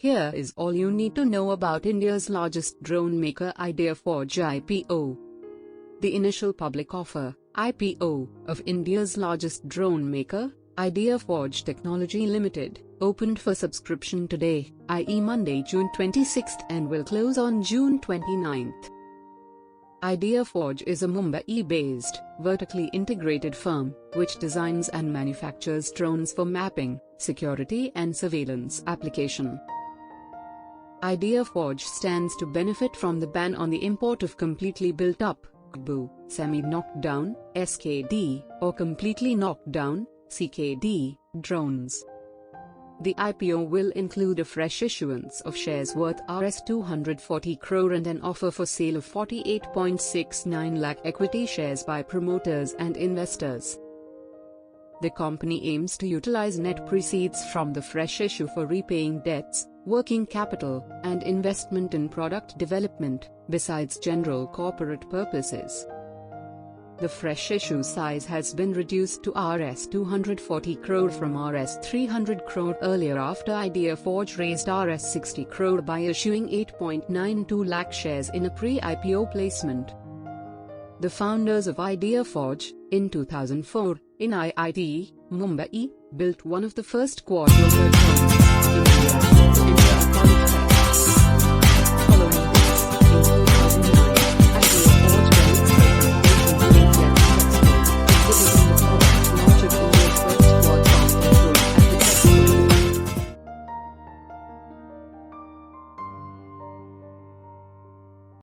Here is all you need to know about India's largest drone maker ideaForge IPO. The initial public offer, IPO, of India's largest drone maker, ideaForge Technology Limited, opened for subscription today, i.e. Monday, June 26, and will close on June 29. ideaForge is a Mumbai-based, vertically integrated firm, which designs and manufactures drones for mapping, security and surveillance application. ideaForge stands to benefit from the ban on the import of completely built-up, CBU, semi-knocked down, SKD, or completely knocked down, CKD, drones. The IPO will include a fresh issuance of shares worth Rs 240 crore and an offer for sale of 48.69 lakh equity shares by promoters and investors. The company aims to utilize net proceeds from the fresh issue for repaying debts, working capital, and investment in product development, besides general corporate purposes. The fresh issue size has been reduced to Rs 240 crore from Rs 300 crore earlier after ideaForge raised Rs 60 crore by issuing 8.92 lakh shares in a pre-IPO placement. The founders of ideaForge, in 2004, in IIT Bombay, built one of the first quadruple drones in India.